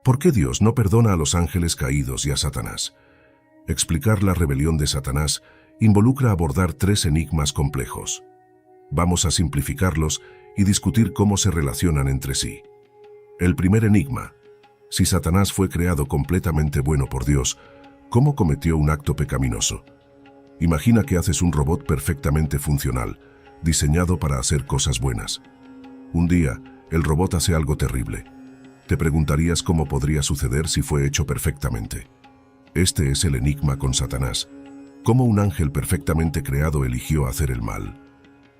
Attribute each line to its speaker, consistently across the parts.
Speaker 1: ¿Por qué Dios no perdona a los ángeles caídos y a Satanás? Explicar la rebelión de Satanás involucra abordar tres enigmas complejos. Vamos a simplificarlos y discutir cómo se relacionan entre sí. El primer enigma: si Satanás fue creado completamente bueno por Dios, ¿cómo cometió un acto pecaminoso? Imagina que haces un robot perfectamente funcional, diseñado para hacer cosas buenas. Un día, el robot hace algo terrible. Te preguntarías cómo podría suceder si fue hecho perfectamente. Este es el enigma con Satanás. ¿Cómo un ángel perfectamente creado eligió hacer el mal?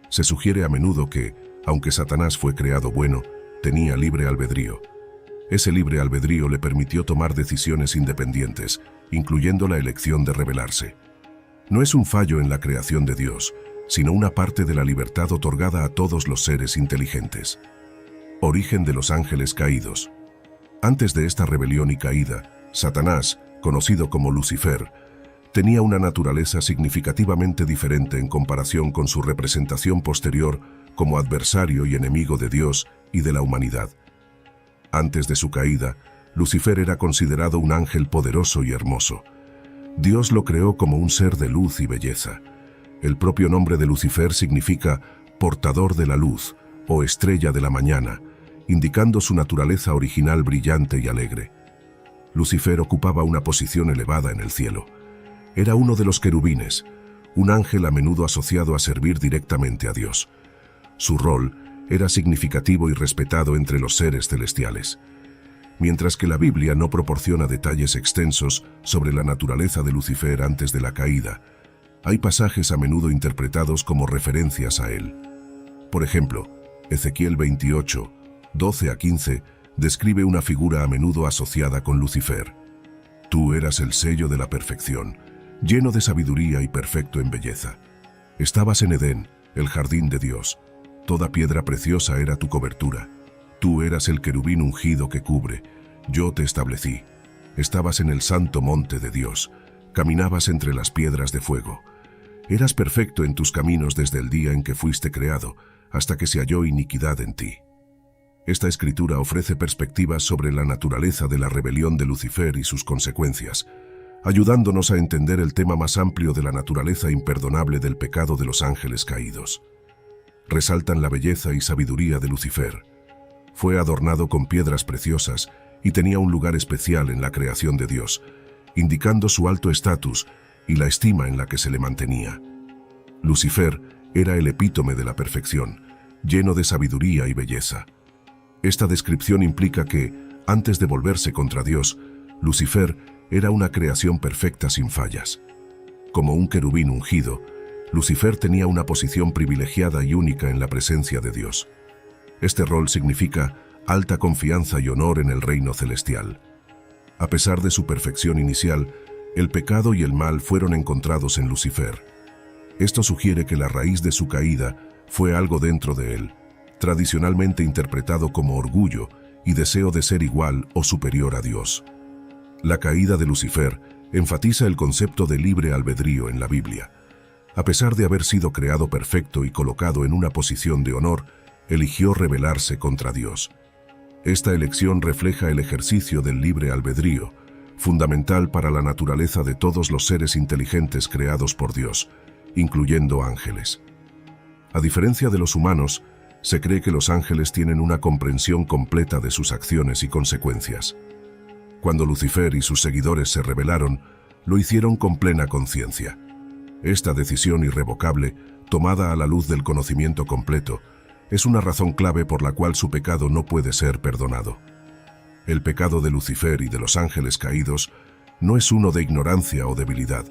Speaker 1: Se sugiere a menudo que, aunque Satanás fue creado bueno, tenía libre albedrío. Ese libre albedrío le permitió tomar decisiones independientes, incluyendo la elección de rebelarse. No es un fallo en la creación de Dios, sino una parte de la libertad otorgada a todos los seres inteligentes. Origen de los ángeles caídos. Antes de esta rebelión y caída, Satanás, conocido como Lucifer, tenía una naturaleza significativamente diferente en comparación con su representación posterior como adversario y enemigo de Dios y de la humanidad. Antes de su caída, Lucifer era considerado un ángel poderoso y hermoso. Dios lo creó como un ser de luz y belleza. El propio nombre de Lucifer significa portador de la luz o estrella de la mañana, indicando su naturaleza original brillante y alegre. Lucifer ocupaba una posición elevada en el cielo. Era uno de los querubines, un ángel a menudo asociado a servir directamente a Dios. Su rol era significativo y respetado entre los seres celestiales. Mientras que la Biblia no proporciona detalles extensos sobre la naturaleza de Lucifer antes de la caída, hay pasajes a menudo interpretados como referencias a él. Por ejemplo, Ezequiel 28, 12 a 15, describe una figura a menudo asociada con Lucifer. Tú eras el sello de la perfección, lleno de sabiduría y perfecto en belleza. Estabas en Edén, el jardín de Dios. Toda piedra preciosa era tu cobertura. Tú eras el querubín ungido que cubre. Yo te establecí. Estabas en el santo monte de Dios. Caminabas entre las piedras de fuego. Eras perfecto en tus caminos desde el día en que fuiste creado, hasta que se halló iniquidad en ti. Esta escritura ofrece perspectivas sobre la naturaleza de la rebelión de Lucifer y sus consecuencias, ayudándonos a entender el tema más amplio de la naturaleza imperdonable del pecado de los ángeles caídos. Resaltan la belleza y sabiduría de Lucifer. Fue adornado con piedras preciosas y tenía un lugar especial en la creación de Dios, indicando su alto estatus y la estima en la que se le mantenía. Lucifer era el epítome de la perfección, lleno de sabiduría y belleza. Esta descripción implica que, antes de volverse contra Dios, Lucifer era una creación perfecta sin fallas. Como un querubín ungido, Lucifer tenía una posición privilegiada y única en la presencia de Dios. Este rol significa alta confianza y honor en el reino celestial. A pesar de su perfección inicial, el pecado y el mal fueron encontrados en Lucifer. Esto sugiere que la raíz de su caída fue algo dentro de él, tradicionalmente interpretado como orgullo y deseo de ser igual o superior a Dios. La caída de Lucifer enfatiza el concepto de libre albedrío en la Biblia. A pesar de haber sido creado perfecto y colocado en una posición de honor, eligió rebelarse contra Dios. Esta elección refleja el ejercicio del libre albedrío, fundamental para la naturaleza de todos los seres inteligentes creados por Dios, incluyendo ángeles. A diferencia de los humanos, se cree que los ángeles tienen una comprensión completa de sus acciones y consecuencias. Cuando Lucifer y sus seguidores se rebelaron, lo hicieron con plena conciencia. Esta decisión irrevocable, tomada a la luz del conocimiento completo, es una razón clave por la cual su pecado no puede ser perdonado. El pecado de Lucifer y de los ángeles caídos no es uno de ignorancia o debilidad,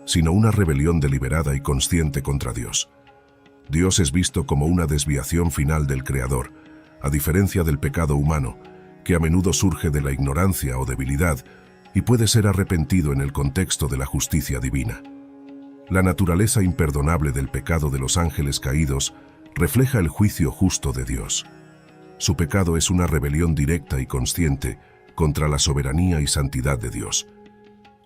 Speaker 1: sino una rebelión deliberada y consciente contra Dios. Dios es visto como una desviación final del Creador, a diferencia del pecado humano, que a menudo surge de la ignorancia o debilidad y puede ser arrepentido en el contexto de la justicia divina. La naturaleza imperdonable del pecado de los ángeles caídos refleja el juicio justo de Dios. Su pecado es una rebelión directa y consciente contra la soberanía y santidad de Dios.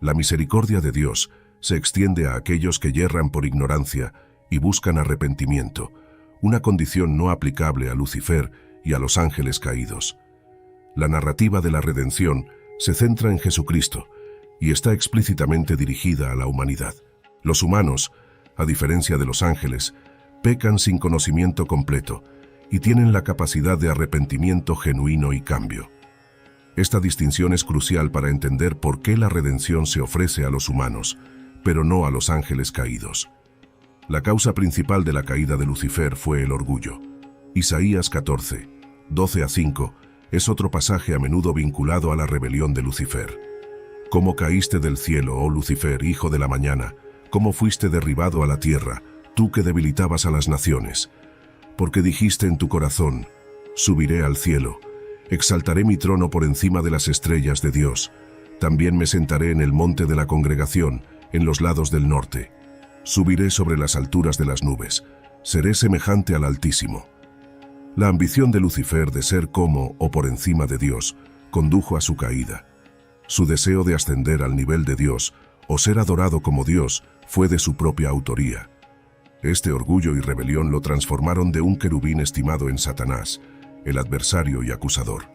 Speaker 1: La misericordia de Dios se extiende a aquellos que yerran por ignorancia y buscan arrepentimiento, una condición no aplicable a Lucifer y a los ángeles caídos. La narrativa de la redención se centra en Jesucristo y está explícitamente dirigida a la humanidad. Los humanos, a diferencia de los ángeles, pecan sin conocimiento completo y tienen la capacidad de arrepentimiento genuino y cambio. Esta distinción es crucial para entender por qué la redención se ofrece a los humanos, pero no a los ángeles caídos. La causa principal de la caída de Lucifer fue el orgullo. Isaías 14, 12-5, es otro pasaje a menudo vinculado a la rebelión de Lucifer. ¿Cómo caíste del cielo, oh Lucifer, hijo de la mañana? ¿Cómo fuiste derribado a la tierra, tú que debilitabas a las naciones? Porque dijiste en tu corazón, subiré al cielo, exaltaré mi trono por encima de las estrellas de Dios. También me sentaré en el monte de la congregación, en los lados del norte. Subiré sobre las alturas de las nubes, seré semejante al Altísimo. La ambición de Lucifer de ser como o por encima de Dios condujo a su caída. Su deseo de ascender al nivel de Dios o ser adorado como Dios fue de su propia autoría. Este orgullo y rebelión lo transformaron de un querubín estimado en Satanás, el adversario y acusador.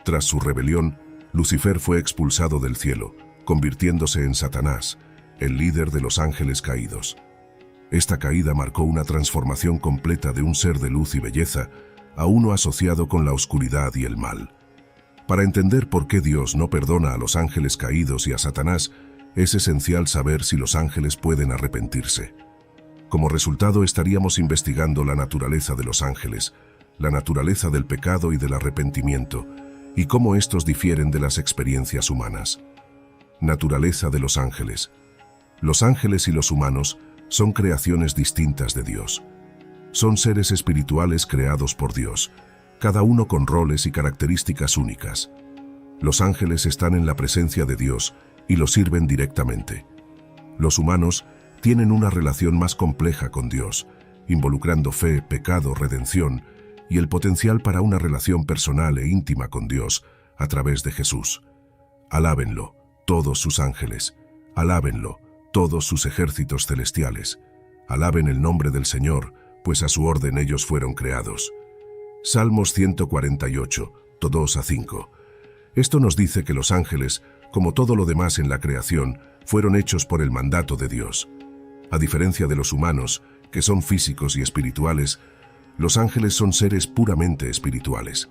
Speaker 1: Tras su rebelión, Lucifer fue expulsado del cielo, convirtiéndose en Satanás, el líder de los ángeles caídos. Esta caída marcó una transformación completa de un ser de luz y belleza a uno asociado con la oscuridad y el mal. Para entender por qué Dios no perdona a los ángeles caídos y a Satanás, es esencial saber si los ángeles pueden arrepentirse. Como resultado, estaríamos investigando la naturaleza de los ángeles, la naturaleza del pecado y del arrepentimiento, y cómo estos difieren de las experiencias humanas. Naturaleza de los ángeles. Los ángeles y los humanos son creaciones distintas de Dios. Son seres espirituales creados por Dios, cada uno con roles y características únicas. Los ángeles están en la presencia de Dios y lo sirven directamente. Los humanos tienen una relación más compleja con Dios, involucrando fe, pecado, redención y el potencial para una relación personal e íntima con Dios a través de Jesús. Alábenlo, todos sus ángeles. Alábenlo, todos sus ejércitos celestiales. Alaben el nombre del Señor, pues a su orden ellos fueron creados. Salmos 148, 2-5. Esto nos dice que los ángeles, como todo lo demás en la creación, fueron hechos por el mandato de Dios. A diferencia de los humanos, que son físicos y espirituales, los ángeles son seres puramente espirituales.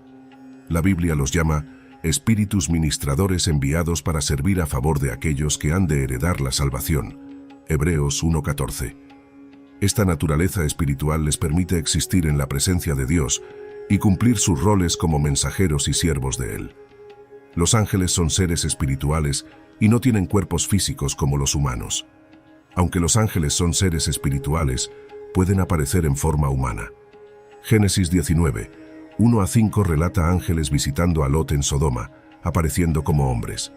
Speaker 1: La Biblia los llama espíritus ministradores enviados para servir a favor de aquellos que han de heredar la salvación. Hebreos 1:14. Esta naturaleza espiritual les permite existir en la presencia de Dios y cumplir sus roles como mensajeros y siervos de Él. Los ángeles son seres espirituales y no tienen cuerpos físicos como los humanos. Aunque los ángeles son seres espirituales, pueden aparecer en forma humana. Génesis 19, 1-5 relata ángeles visitando a Lot en Sodoma, apareciendo como hombres.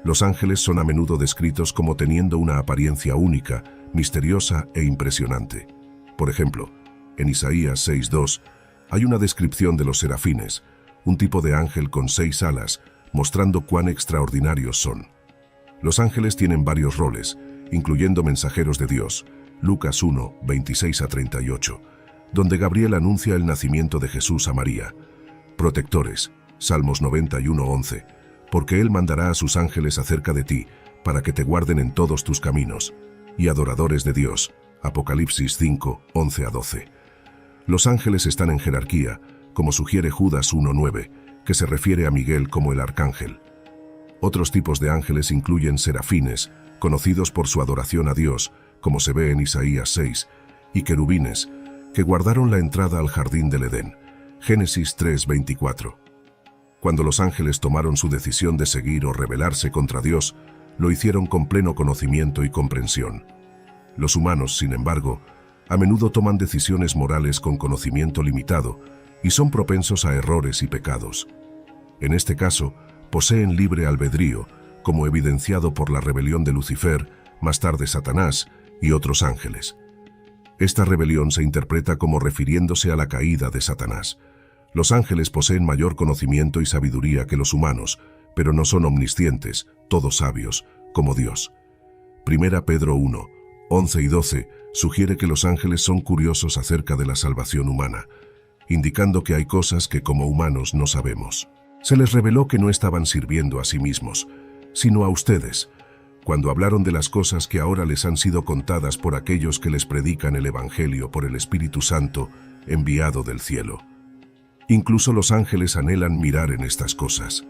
Speaker 1: Los ángeles son a menudo descritos como teniendo una apariencia única, misteriosa e impresionante. Por ejemplo, en Isaías 6:2 hay una descripción de los serafines, un tipo de ángel con 6 alas, mostrando cuán extraordinarios son. Los ángeles tienen varios roles, incluyendo mensajeros de Dios, Lucas 1, 26-38, donde Gabriel anuncia el nacimiento de Jesús a María. Protectores, Salmos 91:11, porque Él mandará a sus ángeles acerca de ti, para que te guarden en todos tus caminos. Y adoradores de Dios, Apocalipsis 5, 11-12. Los ángeles están en jerarquía, como sugiere Judas 1:9, que se refiere a Miguel como el arcángel. Otros tipos de ángeles incluyen serafines, conocidos por su adoración a Dios, como se ve en Isaías 6, y querubines, que guardaron la entrada al jardín del Edén. Génesis 3:24. Cuando los ángeles tomaron su decisión de seguir o rebelarse contra Dios, lo hicieron con pleno conocimiento y comprensión. Los humanos, sin embargo, a menudo toman decisiones morales con conocimiento limitado y son propensos a errores y pecados. En este caso, poseen libre albedrío, como evidenciado por la rebelión de Lucifer, más tarde Satanás y otros ángeles. Esta rebelión se interpreta como refiriéndose a la caída de Satanás. Los ángeles poseen mayor conocimiento y sabiduría que los humanos, pero no son omniscientes, todos sabios, como Dios. 1 Pedro 1, 11 y 12 sugiere que los ángeles son curiosos acerca de la salvación humana, indicando que hay cosas que como humanos no sabemos. Se les reveló que no estaban sirviendo a sí mismos, sino a ustedes, cuando hablaron de las cosas que ahora les han sido contadas por aquellos que les predican el Evangelio por el Espíritu Santo enviado del cielo. Incluso los ángeles anhelan mirar en estas cosas.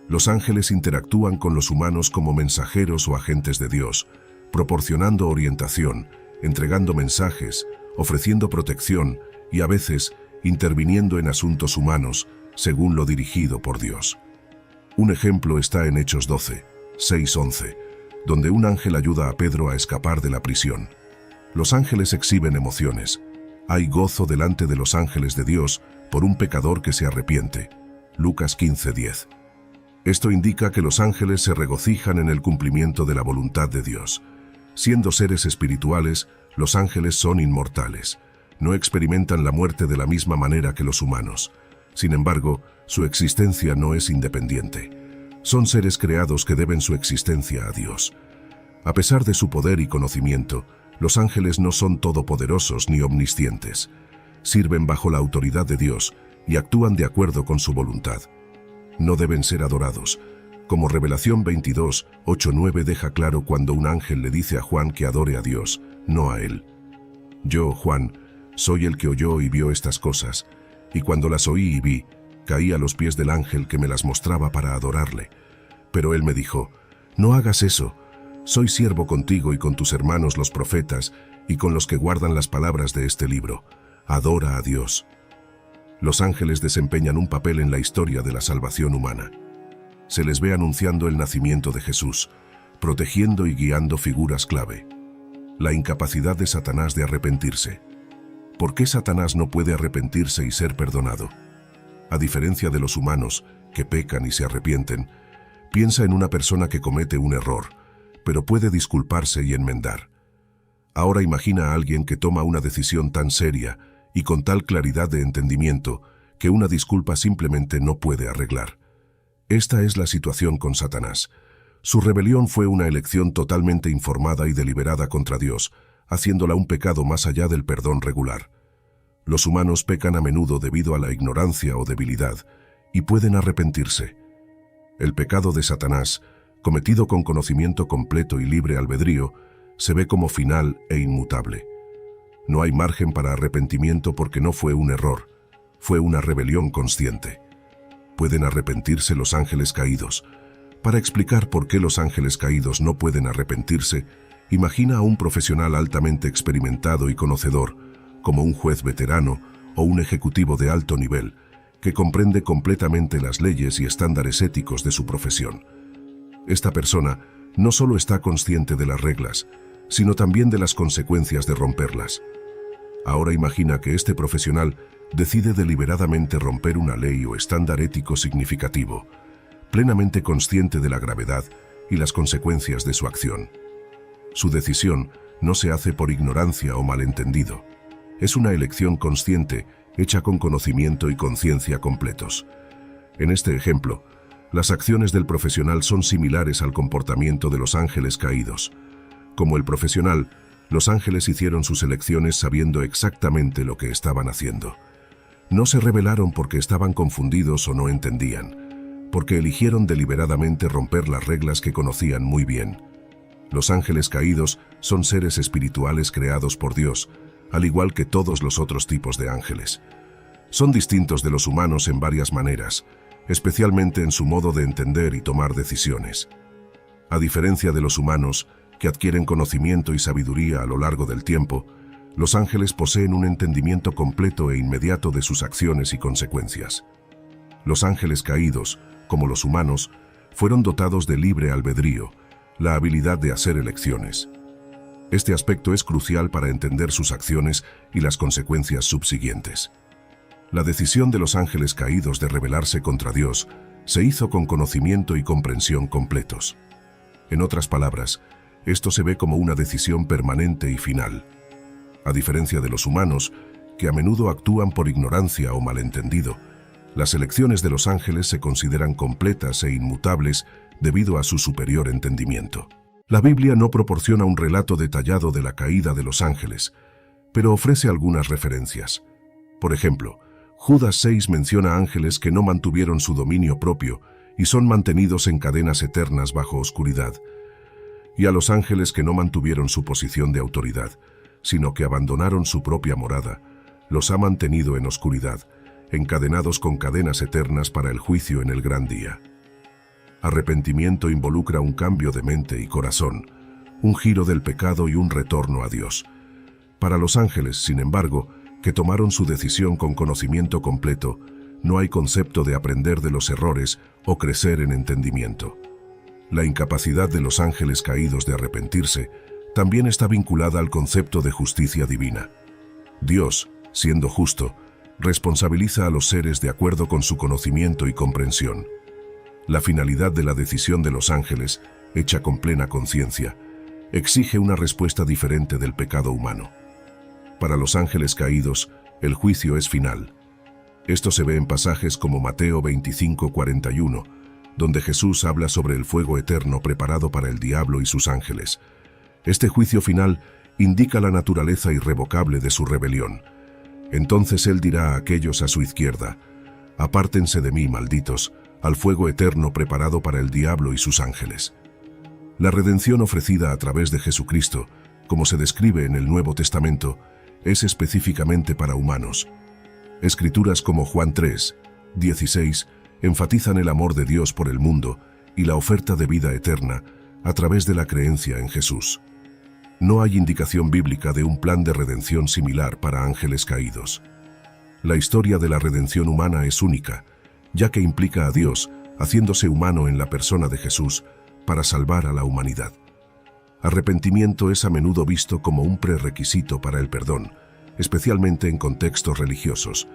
Speaker 1: Los ángeles interactúan con los humanos como mensajeros o agentes de Dios, proporcionando orientación, entregando mensajes, ofreciendo protección y a veces interviniendo en asuntos humanos según lo dirigido por Dios. Un ejemplo está en Hechos 12, 6-11, donde un ángel ayuda a Pedro a escapar de la prisión. Los ángeles exhiben emociones. Hay gozo delante de los ángeles de Dios por un pecador que se arrepiente. Lucas 15:10. Esto indica que los ángeles se regocijan en el cumplimiento de la voluntad de Dios. Siendo seres espirituales, los ángeles son inmortales. No experimentan la muerte de la misma manera que los humanos. Sin embargo, su existencia no es independiente. Son seres creados que deben su existencia a Dios. A pesar de su poder y conocimiento, los ángeles no son todopoderosos ni omniscientes. Sirven bajo la autoridad de Dios y actúan de acuerdo con su voluntad. No deben ser adorados, como Revelación 22, 8-9 deja claro cuando un ángel le dice a Juan que adore a Dios, no a él. Yo, Juan, soy el que oyó y vio estas cosas, y cuando las oí y vi, caí a los pies del ángel que me las mostraba para adorarle. Pero él me dijo, no hagas eso, soy siervo contigo y con tus hermanos los profetas y con los que guardan las palabras de este libro. Adora a Dios. Los ángeles desempeñan un papel en la historia de la salvación humana. Se les ve anunciando el nacimiento de Jesús, protegiendo y guiando figuras clave. La incapacidad de Satanás de arrepentirse. ¿Por qué Satanás no puede arrepentirse y ser perdonado? A diferencia de los humanos, que pecan y se arrepienten, piensa en una persona que comete un error, pero puede disculparse y enmendar. Ahora imagina a alguien que toma una decisión tan seria y con tal claridad de entendimiento que una disculpa simplemente no puede arreglar. Esta es la situación con Satanás. Su rebelión fue una elección totalmente informada y deliberada contra Dios, haciéndola un pecado más allá del perdón regular. Los humanos pecan a menudo debido a la ignorancia o debilidad, y pueden arrepentirse. El pecado de Satanás, cometido con conocimiento completo y libre albedrío, se ve como final e inmutable. No hay margen para arrepentimiento porque no fue un error, fue una rebelión consciente. Pueden arrepentirse los ángeles caídos. Para explicar por qué los ángeles caídos no pueden arrepentirse, imagina a un profesional altamente experimentado y conocedor, como un juez veterano o un ejecutivo de alto nivel, que comprende completamente las leyes y estándares éticos de su profesión. Esta persona no solo está consciente de las reglas, sino también de las consecuencias de romperlas. Ahora imagina que este profesional decide deliberadamente romper una ley o estándar ético significativo, plenamente consciente de la gravedad y las consecuencias de su acción. Su decisión no se hace por ignorancia o malentendido. Es una elección consciente, hecha con conocimiento y conciencia completos. En este ejemplo, las acciones del profesional son similares al comportamiento de los ángeles caídos. Como el profesional, los ángeles hicieron sus elecciones sabiendo exactamente lo que estaban haciendo. No se rebelaron porque estaban confundidos o no entendían, porque eligieron deliberadamente romper las reglas que conocían muy bien. Los ángeles caídos son seres espirituales creados por Dios, al igual que todos los otros tipos de ángeles. Son distintos de los humanos en varias maneras, especialmente en su modo de entender y tomar decisiones. A diferencia de los humanos, que adquieren conocimiento y sabiduría a lo largo del tiempo, los ángeles poseen un entendimiento completo e inmediato de sus acciones y consecuencias. Los ángeles caídos, como los humanos, fueron dotados de libre albedrío, la habilidad de hacer elecciones. Este aspecto es crucial para entender sus acciones y las consecuencias subsiguientes. La decisión de los ángeles caídos de rebelarse contra Dios se hizo con conocimiento y comprensión completos. En otras palabras, esto se ve como una decisión permanente y final. A diferencia de los humanos, que a menudo actúan por ignorancia o malentendido, las elecciones de los ángeles se consideran completas e inmutables debido a su superior entendimiento. La Biblia no proporciona un relato detallado de la caída de los ángeles, pero ofrece algunas referencias. Por ejemplo, Judas 6 menciona ángeles que no mantuvieron su dominio propio y son mantenidos en cadenas eternas bajo oscuridad, y a los ángeles que no mantuvieron su posición de autoridad, sino que abandonaron su propia morada, los ha mantenido en oscuridad, encadenados con cadenas eternas para el juicio en el gran día. Arrepentimiento involucra un cambio de mente y corazón, un giro del pecado y un retorno a Dios. Para los ángeles, sin embargo, que tomaron su decisión con conocimiento completo, no hay concepto de aprender de los errores o crecer en entendimiento. La incapacidad de los ángeles caídos de arrepentirse también está vinculada al concepto de justicia divina. Dios, siendo justo, responsabiliza a los seres de acuerdo con su conocimiento y comprensión. La finalidad de la decisión de los ángeles, hecha con plena conciencia, exige una respuesta diferente del pecado humano. Para los ángeles caídos, el juicio es final. Esto se ve en pasajes como Mateo 25:41, donde Jesús habla sobre el fuego eterno preparado para el diablo y sus ángeles. Este juicio final indica la naturaleza irrevocable de su rebelión. Entonces Él dirá a aquellos a su izquierda: «Apártense de mí, malditos, al fuego eterno preparado para el diablo y sus ángeles». La redención ofrecida a través de Jesucristo, como se describe en el Nuevo Testamento, es específicamente para humanos. Escrituras como Juan 3:16 enfatizan el amor de Dios por el mundo y la oferta de vida eterna a través de la creencia en Jesús. No hay indicación bíblica de un plan de redención similar para ángeles caídos. La historia de la redención humana es única, ya que implica a Dios haciéndose humano en la persona de Jesús para salvar a la humanidad. Arrepentimiento es a menudo visto como un prerequisito para el perdón, especialmente en contextos religiosos.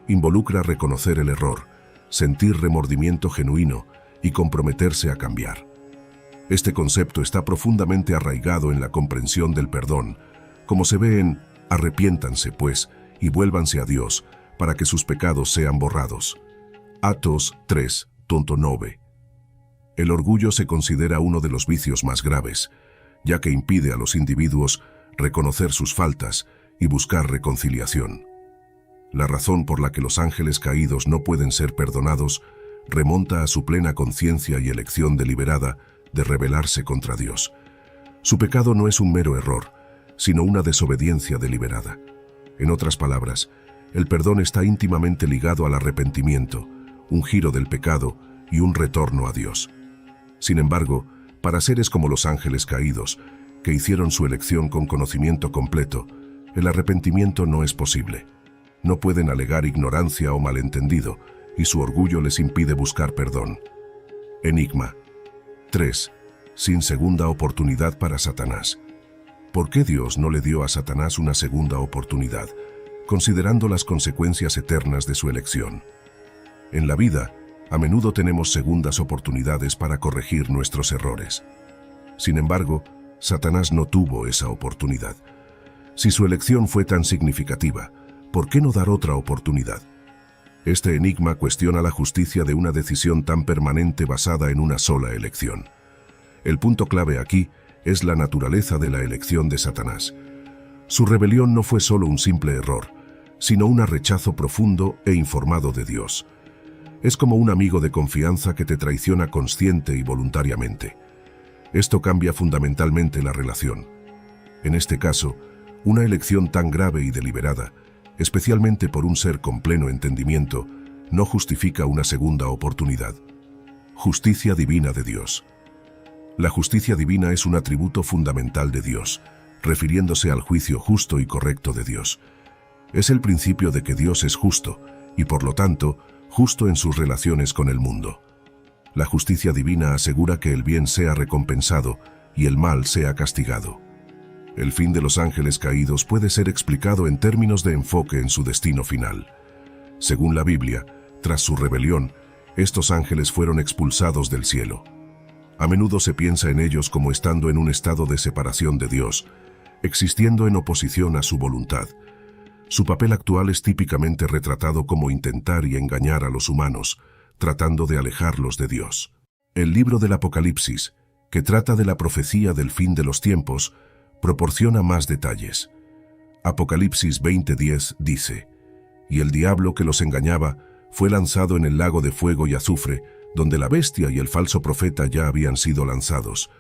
Speaker 1: Involucra reconocer el error, sentir remordimiento genuino y comprometerse a cambiar. Este concepto está profundamente arraigado en la comprensión del perdón, como se ve en «Arrepiéntanse, pues, y vuélvanse a Dios, para que sus pecados sean borrados». Atos 3:9. El orgullo se considera uno de los vicios más graves, ya que impide a los individuos reconocer sus faltas y buscar reconciliación. La razón por la que los ángeles caídos no pueden ser perdonados remonta a su plena conciencia y elección deliberada de rebelarse contra Dios. Su pecado no es un mero error, sino una desobediencia deliberada. En otras palabras, el perdón está íntimamente ligado al arrepentimiento, un giro del pecado y un retorno a Dios. Sin embargo, para seres como los ángeles caídos, que hicieron su elección con conocimiento completo, el arrepentimiento no es posible. No pueden alegar ignorancia o malentendido, y su orgullo les impide buscar perdón. Enigma 3. Sin segunda oportunidad para Satanás. ¿Por qué Dios no le dio a Satanás una segunda oportunidad, considerando las consecuencias eternas de su elección? En la vida, a menudo tenemos segundas oportunidades para corregir nuestros errores. Sin embargo, Satanás no tuvo esa oportunidad. Si su elección fue tan significativa, ¿por qué no dar otra oportunidad? Este enigma cuestiona la justicia de una decisión tan permanente basada en una sola elección. El punto clave aquí es la naturaleza de la elección de Satanás. Su rebelión no fue solo un simple error, sino un rechazo profundo e informado de Dios. Es como un amigo de confianza que te traiciona consciente y voluntariamente. Esto cambia fundamentalmente la relación. En este caso, una elección tan grave y deliberada, especialmente por un ser con pleno entendimiento, no justifica una segunda oportunidad. Justicia divina de Dios. La justicia divina es un atributo fundamental de Dios, refiriéndose al juicio justo y correcto de Dios. Es el principio de que Dios es justo, y por lo tanto, justo en sus relaciones con el mundo. La justicia divina asegura que el bien sea recompensado y el mal sea castigado. El fin de los ángeles caídos puede ser explicado en términos de enfoque en su destino final. Según la Biblia, tras su rebelión, estos ángeles fueron expulsados del cielo. A menudo se piensa en ellos como estando en un estado de separación de Dios, existiendo en oposición a su voluntad. Su papel actual es típicamente retratado como intentar y engañar a los humanos, tratando de alejarlos de Dios. El libro del Apocalipsis, que trata de la profecía del fin de los tiempos, proporciona más detalles. Apocalipsis 20:10 dice: y el diablo que los engañaba fue lanzado en el lago de fuego y azufre, donde la bestia y el falso profeta ya habían sido lanzados.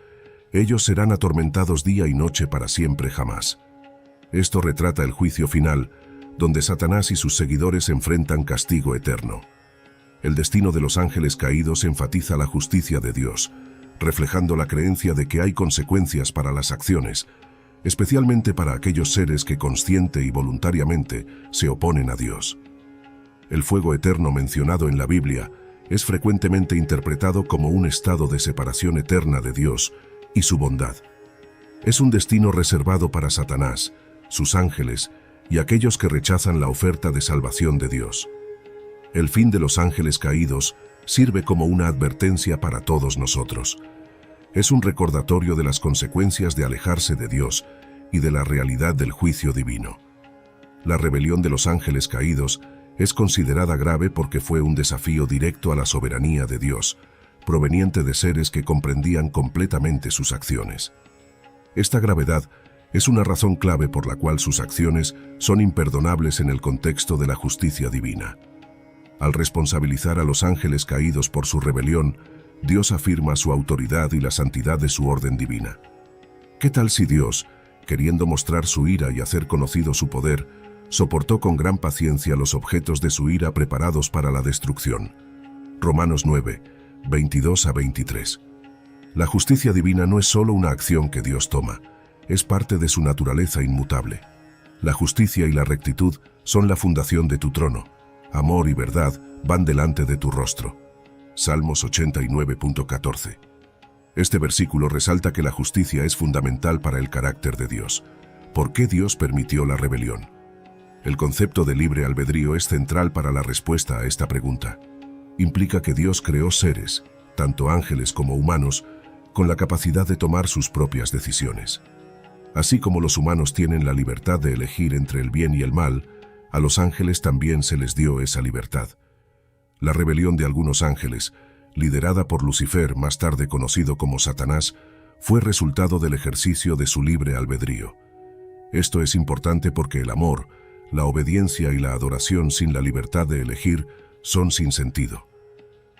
Speaker 1: Ellos serán atormentados día y noche para siempre jamás. Esto retrata el juicio final, donde Satanás y sus seguidores enfrentan castigo eterno. El destino de los ángeles caídos enfatiza la justicia de Dios, reflejando la creencia de que hay consecuencias para las acciones, especialmente para aquellos seres que consciente y voluntariamente se oponen a Dios. El fuego eterno mencionado en la Biblia es frecuentemente interpretado como un estado de separación eterna de Dios y su bondad. Es un destino reservado para Satanás, sus ángeles y aquellos que rechazan la oferta de salvación de Dios. El fin de los ángeles caídos sirve como una advertencia para todos nosotros. Es un recordatorio de las consecuencias de alejarse de Dios y de la realidad del juicio divino. La rebelión de los ángeles caídos es considerada grave porque fue un desafío directo a la soberanía de Dios, proveniente de seres que comprendían completamente sus acciones. Esta gravedad es una razón clave por la cual sus acciones son imperdonables en el contexto de la justicia divina. Al responsabilizar a los ángeles caídos por su rebelión, Dios afirma su autoridad y la santidad de su orden divina. ¿Qué tal si Dios, queriendo mostrar su ira y hacer conocido su poder, soportó con gran paciencia los objetos de su ira preparados para la destrucción? Romanos 9, 22 a 23. La justicia divina no es solo una acción que Dios toma, es parte de su naturaleza inmutable. La justicia y la rectitud son la fundación de tu trono. Amor y verdad van delante de tu rostro. Salmos 89.14. Este versículo resalta que la justicia es fundamental para el carácter de Dios. ¿Por qué Dios permitió la rebelión? El concepto de libre albedrío es central para la respuesta a esta pregunta. Implica que Dios creó seres, tanto ángeles como humanos, con la capacidad de tomar sus propias decisiones. Así como los humanos tienen la libertad de elegir entre el bien y el mal, a los ángeles también se les dio esa libertad. La rebelión de algunos ángeles, liderada por Lucifer, más tarde conocido como Satanás, fue resultado del ejercicio de su libre albedrío. Esto es importante porque el amor, la obediencia y la adoración sin la libertad de elegir son sin sentido.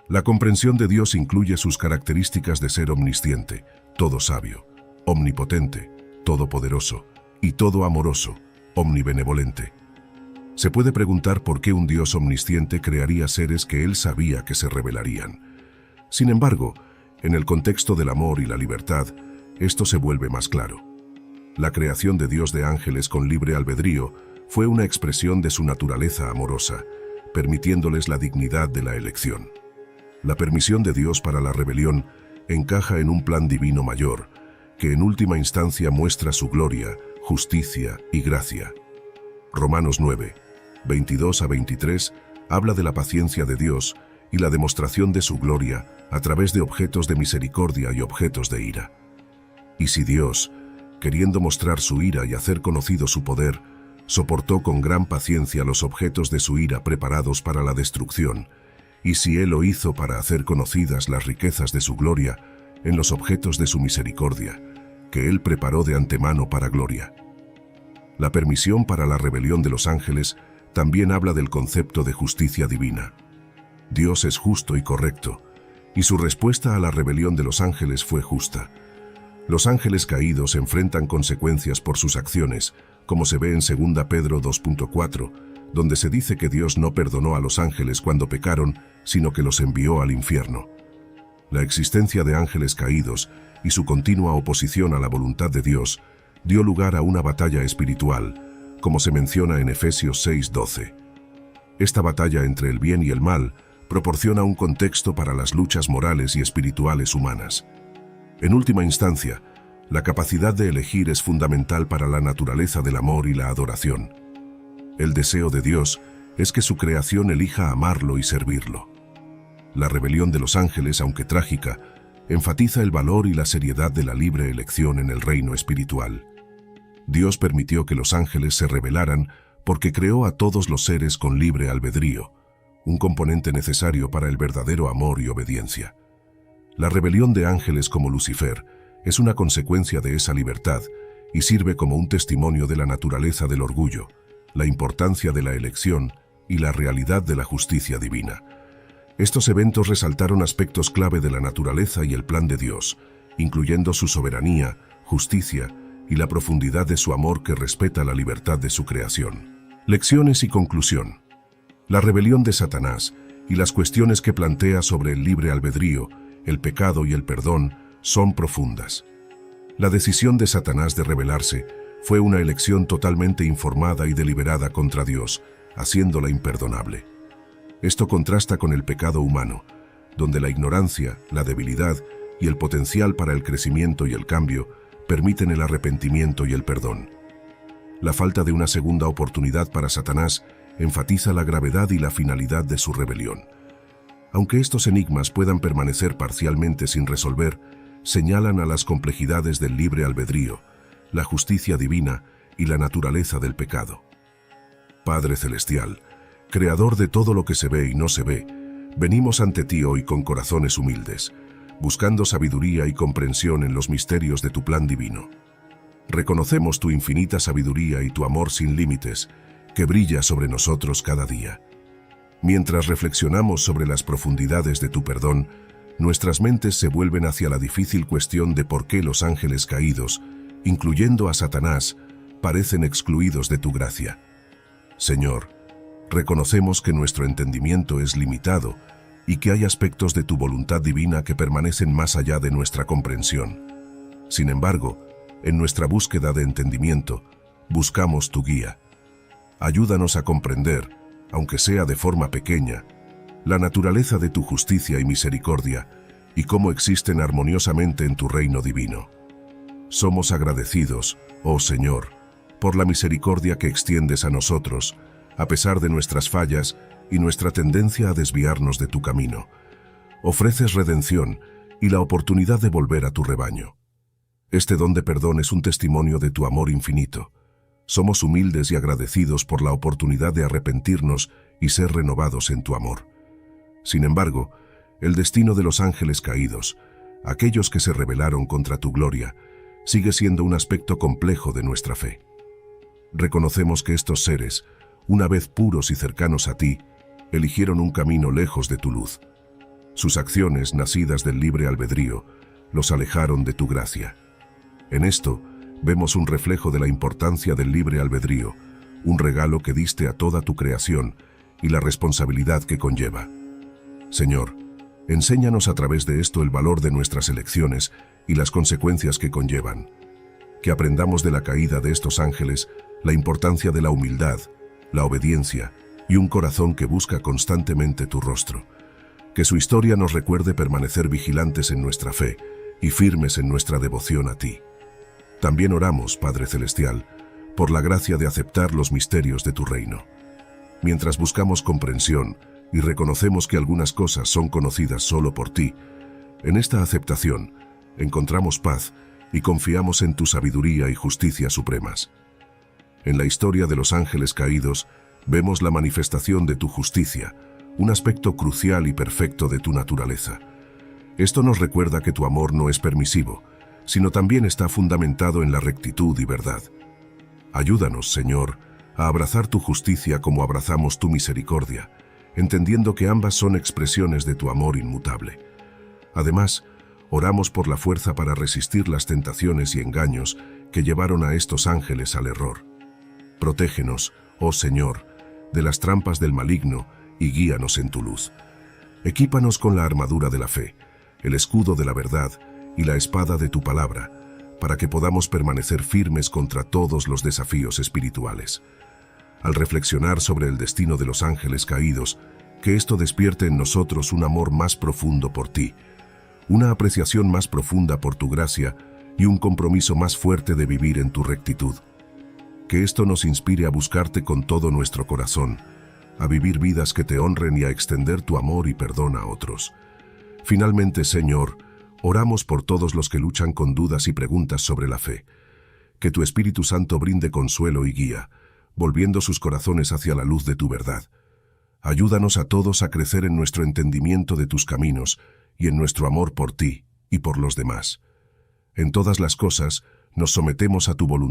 Speaker 1: La comprensión de Dios incluye sus características de ser omnisciente, todo sabio, omnipotente, todopoderoso y todo amoroso, omnibenevolente. Se puede preguntar por qué un Dios omnisciente crearía seres que él sabía que se rebelarían. Sin embargo, en el contexto del amor y la libertad, esto se vuelve más claro. La creación de Dios de ángeles con libre albedrío fue una expresión de su naturaleza amorosa, permitiéndoles la dignidad de la elección. La permisión de Dios para la rebelión encaja en un plan divino mayor, que en última instancia muestra su gloria, justicia y gracia. Romanos 9, 22 a 23, habla de la paciencia de Dios y la demostración de su gloria a través de objetos de misericordia y objetos de ira. Y si Dios, queriendo mostrar su ira y hacer conocido su poder, soportó con gran paciencia los objetos de su ira preparados para la destrucción, y si Él lo hizo para hacer conocidas las riquezas de su gloria en los objetos de su misericordia, que Él preparó de antemano para gloria. La permisión para la rebelión de los ángeles también habla del concepto de justicia divina. Dios es justo y correcto, y su respuesta a la rebelión de los ángeles fue justa. Los ángeles caídos enfrentan consecuencias por sus acciones, como se ve en 2 Pedro 2.4, donde se dice que Dios no perdonó a los ángeles cuando pecaron, sino que los envió al infierno. La existencia de ángeles caídos y su continua oposición a la voluntad de Dios dio lugar a una batalla espiritual, como se menciona en Efesios 6:12. Esta batalla entre el bien y el mal proporciona un contexto para las luchas morales y espirituales humanas. En última instancia, la capacidad de elegir es fundamental para la naturaleza del amor y la adoración. El deseo de Dios es que su creación elija amarlo y servirlo. La rebelión de los ángeles, aunque trágica, enfatiza el valor y la seriedad de la libre elección en el reino espiritual. Dios permitió que los ángeles se rebelaran porque creó a todos los seres con libre albedrío, un componente necesario para el verdadero amor y obediencia. La rebelión de ángeles como Lucifer es una consecuencia de esa libertad y sirve como un testimonio de la naturaleza del orgullo, la importancia de la elección y la realidad de la justicia divina. Estos eventos resaltaron aspectos clave de la naturaleza y el plan de Dios, incluyendo su soberanía, justicia y la profundidad de su amor que respeta la libertad de su creación. Lecciones y conclusión. La rebelión de Satanás y las cuestiones que plantea sobre el libre albedrío, el pecado y el perdón son profundas. La decisión de Satanás de rebelarse fue una elección totalmente informada y deliberada contra Dios, haciéndola imperdonable. Esto contrasta con el pecado humano, donde la ignorancia, la debilidad y el potencial para el crecimiento y el cambio permiten el arrepentimiento y el perdón. La falta de una segunda oportunidad para Satanás enfatiza la gravedad y la finalidad de su rebelión. Aunque estos enigmas puedan permanecer parcialmente sin resolver, señalan a las complejidades del libre albedrío, la justicia divina y la naturaleza del pecado. Padre Celestial, Creador de todo lo que se ve y no se ve, venimos ante ti hoy con corazones humildes, buscando sabiduría y comprensión en los misterios de tu plan divino. Reconocemos tu infinita sabiduría y tu amor sin límites, que brilla sobre nosotros cada día. Mientras reflexionamos sobre las profundidades de tu perdón, nuestras mentes se vuelven hacia la difícil cuestión de por qué los ángeles caídos, incluyendo a Satanás, parecen excluidos de tu gracia. Señor, reconocemos que nuestro entendimiento es limitado y que hay aspectos de tu voluntad divina que permanecen más allá de nuestra comprensión. Sin embargo, en nuestra búsqueda de entendimiento, buscamos tu guía. Ayúdanos a comprender, aunque sea de forma pequeña, la naturaleza de tu justicia y misericordia y cómo existen armoniosamente en tu reino divino. Somos agradecidos, oh Señor, por la misericordia que extiendes a nosotros, a pesar de nuestras fallas y nuestra tendencia a desviarnos de tu camino. Ofreces redención y la oportunidad de volver a tu rebaño. Este don de perdón es un testimonio de tu amor infinito. Somos humildes y agradecidos por la oportunidad de arrepentirnos y ser renovados en tu amor. Sin embargo, el destino de los ángeles caídos, aquellos que se rebelaron contra tu gloria, sigue siendo un aspecto complejo de nuestra fe. Reconocemos que estos seres, una vez puros y cercanos a ti, eligieron un camino lejos de tu luz. Sus acciones, nacidas del libre albedrío, los alejaron de tu gracia. En esto, vemos un reflejo de la importancia del libre albedrío, un regalo que diste a toda tu creación y la responsabilidad que conlleva. Señor, enséñanos a través de esto el valor de nuestras elecciones y las consecuencias que conllevan. Que aprendamos de la caída de estos ángeles la importancia de la humildad, la obediencia y un corazón que busca constantemente tu rostro. Que su historia nos recuerde permanecer vigilantes en nuestra fe y firmes en nuestra devoción a ti. También oramos, Padre Celestial, por la gracia de aceptar los misterios de tu reino. Mientras buscamos comprensión y reconocemos que algunas cosas son conocidas solo por ti, en esta aceptación encontramos paz y confiamos en tu sabiduría y justicia supremas. En la historia de los ángeles caídos, vemos la manifestación de tu justicia, un aspecto crucial y perfecto de tu naturaleza. Esto nos recuerda que tu amor no es permisivo, sino también está fundamentado en la rectitud y verdad. Ayúdanos, Señor, a abrazar tu justicia como abrazamos tu misericordia, entendiendo que ambas son expresiones de tu amor inmutable. Además, oramos por la fuerza para resistir las tentaciones y engaños que llevaron a estos ángeles al error. Protégenos, oh Señor, de las trampas del maligno y guíanos en tu luz. Equípanos con la armadura de la fe, el escudo de la verdad y la espada de tu palabra, para que podamos permanecer firmes contra todos los desafíos espirituales. Al reflexionar sobre el destino de los ángeles caídos, que esto despierte en nosotros un amor más profundo por ti, una apreciación más profunda por tu gracia y un compromiso más fuerte de vivir en tu rectitud. Que esto nos inspire a buscarte con todo nuestro corazón, a vivir vidas que te honren y a extender tu amor y perdón a otros. Finalmente, Señor, oramos por todos los que luchan con dudas y preguntas sobre la fe. Que tu Espíritu Santo brinde consuelo y guía, volviendo sus corazones hacia la luz de tu verdad. Ayúdanos a todos a crecer en nuestro entendimiento de tus caminos y en nuestro amor por ti y por los demás. En todas las cosas, nos sometemos a tu voluntad.